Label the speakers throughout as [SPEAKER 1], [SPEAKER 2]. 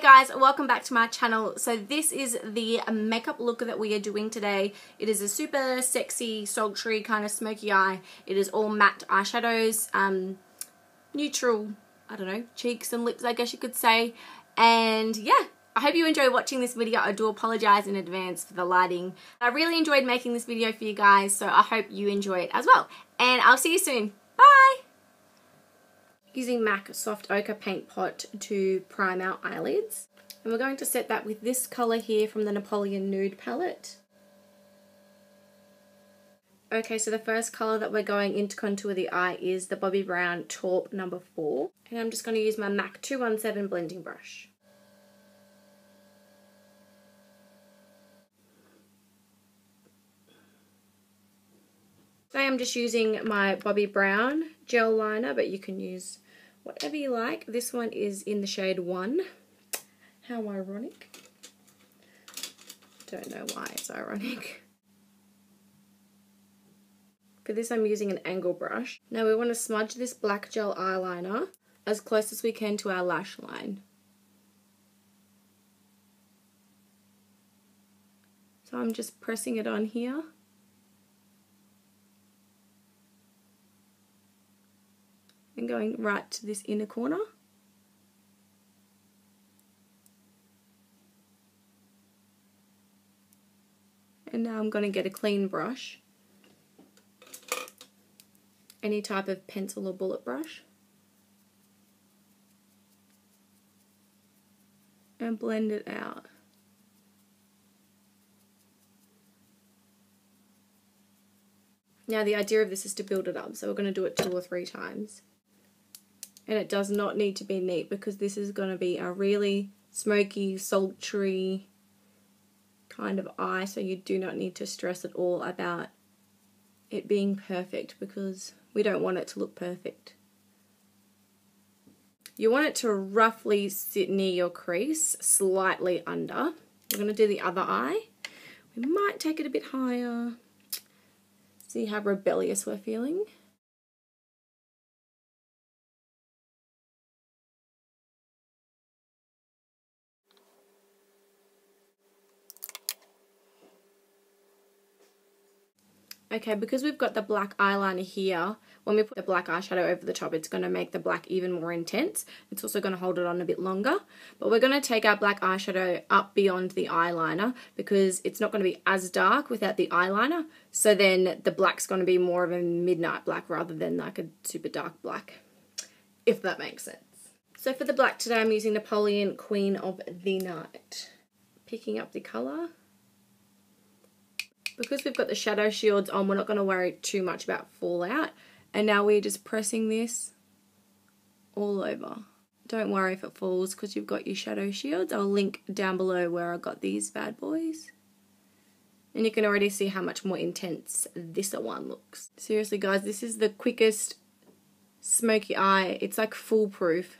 [SPEAKER 1] guys, welcome back to my channel. So this is the makeup look that we are doing today. It is a super sexy, sultry kind of smoky eye. It is all matte eyeshadows, neutral, I don't know, cheeks and lips I guess you could say. And yeah, I hope you enjoy watching this video. I do apologize in advance for the lighting. I really enjoyed making this video for you guys, so I hope you enjoy it as well. And I'll see you soon. Bye! Using MAC Soft Ochre Paint Pot to prime our eyelids. And we're going to set that with this colour here from the Napoleon Nude palette. Okay, so the first colour that we're going in to contour the eye is the Bobbi Brown Taupe number 4. And I'm just going to use my MAC 217 blending brush. Today I'm just using my Bobbi Brown gel liner, but you can use whatever you like. This one is in the shade 1. How ironic. Don't know why it's ironic. For this I'm using an angle brush. Now we want to smudge this black gel eyeliner as close as we can to our lash line. So I'm just pressing it on here. And going right to this inner corner. And now I'm going to get a clean brush. Any type of pencil or bullet brush. And blend it out. Now the idea of this is to build it up, so we're going to do it 2 or 3 times. And it does not need to be neat because this is going to be a really smoky, sultry kind of eye, so you do not need to stress at all about it being perfect because we don't want it to look perfect. You want it to roughly sit near your crease, slightly under. We're going to do the other eye. We might take it a bit higher. See how rebellious we're feeling. Okay, because we've got the black eyeliner here, when we put the black eyeshadow over the top, it's going to make the black even more intense. It's also going to hold it on a bit longer. But we're going to take our black eyeshadow up beyond the eyeliner because it's not going to be as dark without the eyeliner. So then the black's going to be more of a midnight black rather than like a super dark black, if that makes sense. So for the black today, I'm using Napoleon Queen of the Night. Picking up the colour. Because we've got the shadow shields on, we're not going to worry too much about fallout. And now we're just pressing this all over. Don't worry if it falls because you've got your shadow shields. I'll link down below where I got these bad boys. And you can already see how much more intense this one looks. Seriously guys, this is the quickest smoky eye. It's like foolproof.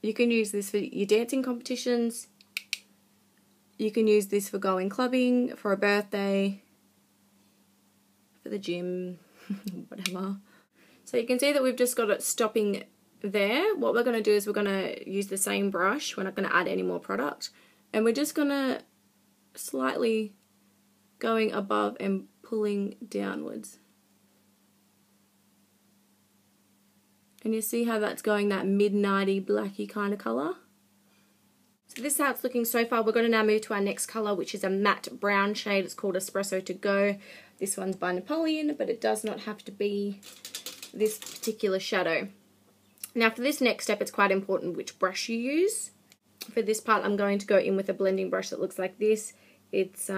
[SPEAKER 1] You can use this for your dancing competitions. You can use this for going clubbing, for a birthday, for the gym, whatever. So you can see that we've just got it stopping there. What we're going to do is we're going to use the same brush. We're not going to add any more product. And we're just going to slightly going above and pulling downwards. And you see how that's going that midnighty blacky kind of colour? So this is how it's looking so far. We're going to now move to our next colour, which is a matte brown shade. It's called Espresso to Go. This one's by Napoleon, but it does not have to be this particular shadow. Now for this next step, it's quite important which brush you use. For this part, I'm going to go in with a blending brush that looks like this. It's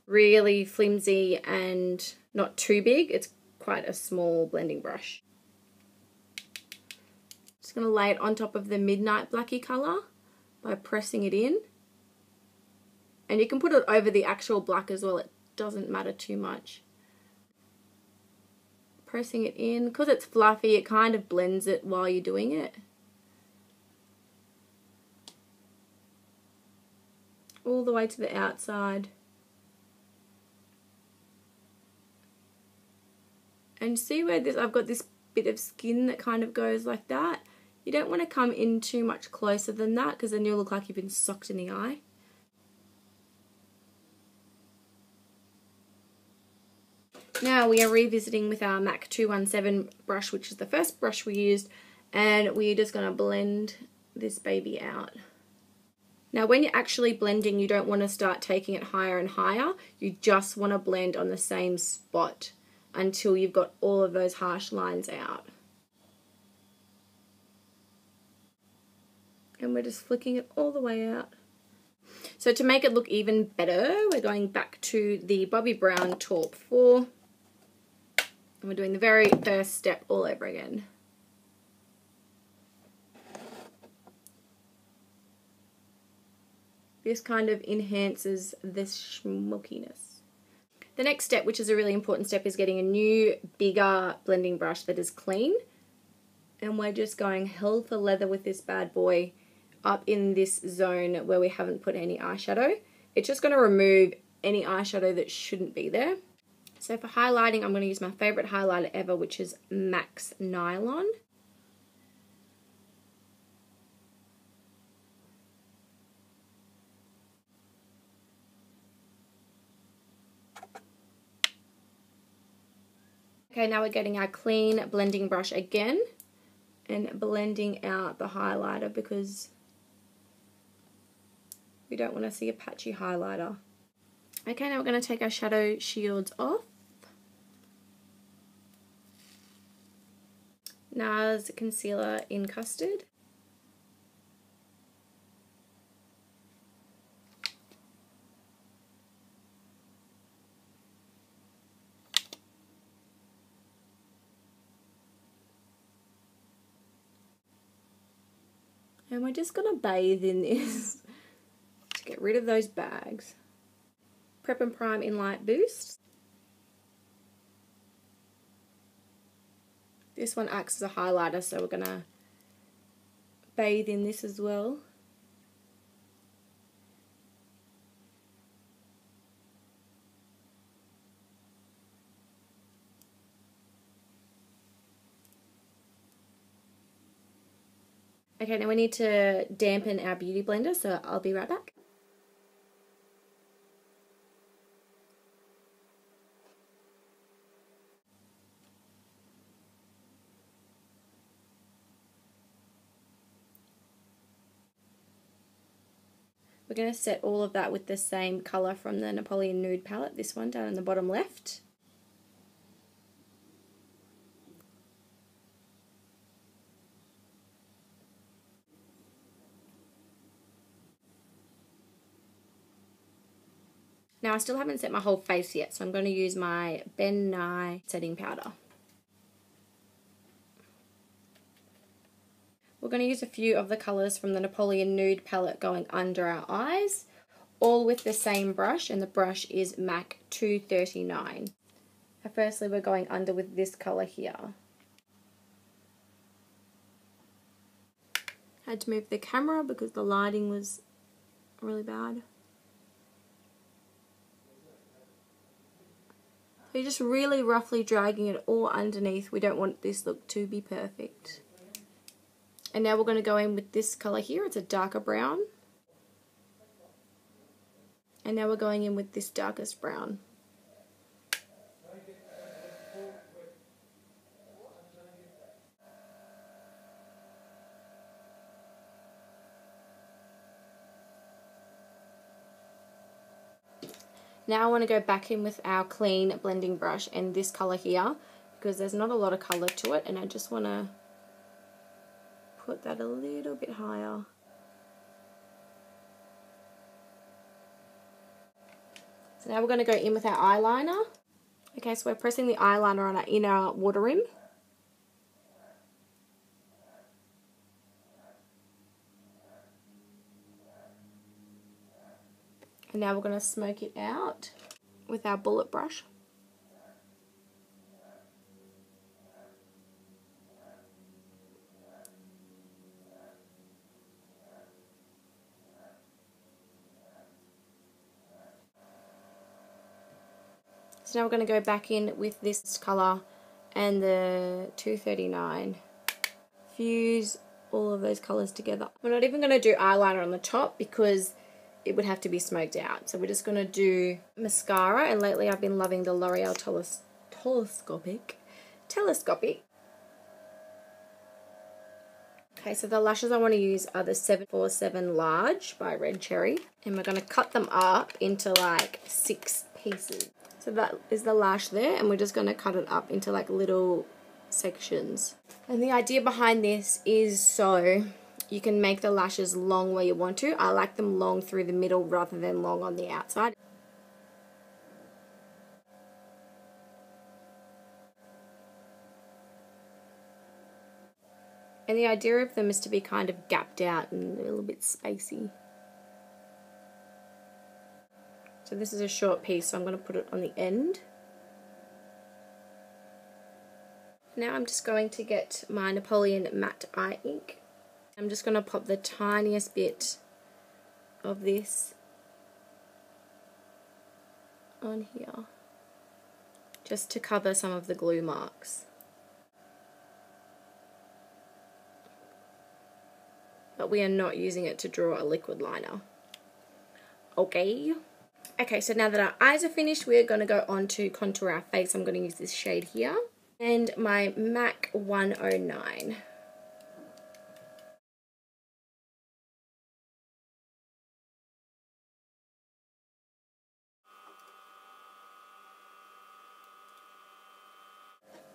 [SPEAKER 1] really flimsy and not too big. It's quite a small blending brush. Just going to lay it on top of the midnight blacky colour by pressing it in. And you can put it over the actual black as well, it doesn't matter too much. Pressing it in, because it's fluffy, it kind of blends it while you're doing it. All the way to the outside. And see where this, I've got this bit of skin that kind of goes like that. You don't want to come in too much closer than that because then you'll look like you've been socked in the eye. Now we are revisiting with our MAC 217 brush, which is the first brush we used, and we're just going to blend this baby out. Now when you're actually blending, you don't want to start taking it higher and higher. You just want to blend on the same spot until you've got all of those harsh lines out. And we're just flicking it all the way out. So to make it look even better, we're going back to the Bobbi Brown Taupe 4. And we're doing the very first step all over again. This kind of enhances this smokiness. The next step, which is a really important step, is getting a new, bigger blending brush that is clean. And we're just going hell for leather with this bad boy up in this zone where we haven't put any eyeshadow. It's just going to remove any eyeshadow that shouldn't be there. So for highlighting, I'm going to use my favorite highlighter ever, which is MAC's Nylon. Okay, now we're getting our clean blending brush again and blending out the highlighter because we don't want to see a patchy highlighter. Okay, now we're going to take our shadow shields off. NARS concealer in Custard. And we're just going to bathe in this to get rid of those bags. Prep and Prime in Light Boost. This one acts as a highlighter, so we're going to bathe in this as well. Okay, now we need to dampen our beauty blender, so I'll be right back. We're going to set all of that with the same colour from the Napoleon Nude palette, this one down in the bottom left. Now I still haven't set my whole face yet, so I'm going to use my Ben Nye setting powder. We're going to use a few of the colours from the Napoleon Nude palette going under our eyes, all with the same brush, and the brush is MAC 239. Firstly, we're going under with this colour here. Had to move the camera because the lighting was really bad. So you're just really roughly dragging it all underneath. We don't want this look to be perfect. And now we're going to go in with this colour here. It's a darker brown. And now we're going in with this darkest brown. Now I want to go back in with our clean blending brush and this colour here because there's not a lot of colour to it, and I just want to put that a little bit higher. So now we're going to go in with our eyeliner. Okay, so we're pressing the eyeliner on our inner water rim. And now we're going to smoke it out with our bullet brush. So now we're going to go back in with this colour and the 239. Fuse all of those colours together. We're not even going to do eyeliner on the top because it would have to be smoked out. So we're just going to do mascara, and lately I've been loving the L'Oreal Telescopic. Okay, so the lashes I want to use are the 747 Large by Red Cherry, and we're going to cut them up into like 6 pieces. So that is the lash there, and we're just going to cut it up into like little sections. And the idea behind this is so you can make the lashes long where you want to. I like them long through the middle rather than long on the outside. And the idea of them is to be kind of gapped out and a little bit spacey. So this is a short piece, so I'm going to put it on the end. Now I'm just going to get my Napoleon Matte Eye Ink. I'm just going to pop the tiniest bit of this on here, just to cover some of the glue marks. But we are not using it to draw a liquid liner. Okay. Okay, so now that our eyes are finished, we're going to go on to contour our face. I'm going to use this shade here. And my MAC 109.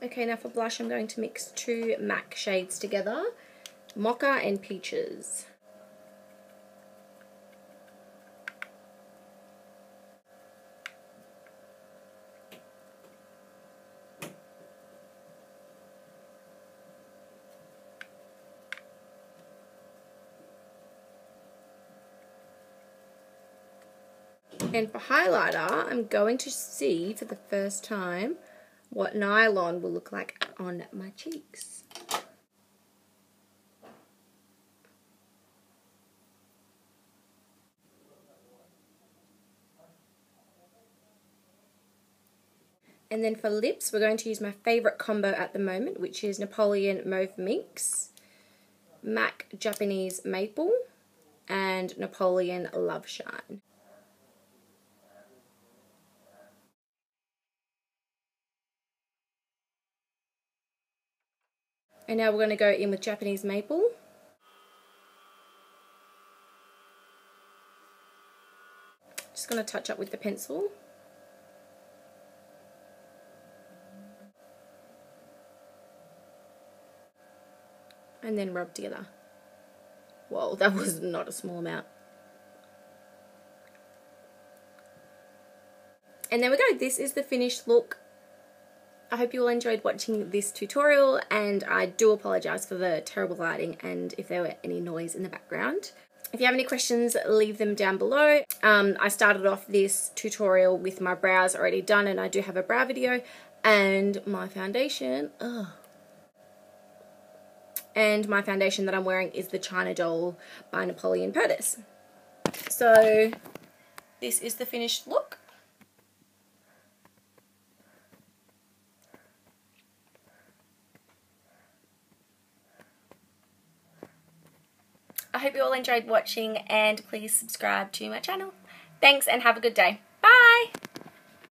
[SPEAKER 1] Okay, now for blush, I'm going to mix 2 MAC shades together. Mocha and Peaches. And for highlighter, I'm going to see for the first time what nylon will look like on my cheeks. And then for lips, we're going to use my favourite combo at the moment, which is Napoleon Mauve Minx, MAC Japanese Maple, and Napoleon Love Shine. And now we're going to go in with Japanese Maple. Just going to touch up with the pencil. And then rub together. Whoa, that was not a small amount. And there we go. This is the finished look. I hope you all enjoyed watching this tutorial, and I do apologise for the terrible lighting and if there were any noise in the background. If you have any questions, leave them down below. I started off this tutorial with my brows already done, and I do have a brow video, and my foundation, and my foundation that I'm wearing is the China Doll by Napoleon Purtis. So this is the finished look. I hope you all enjoyed watching, and please subscribe to my channel. Thanks and have a good day.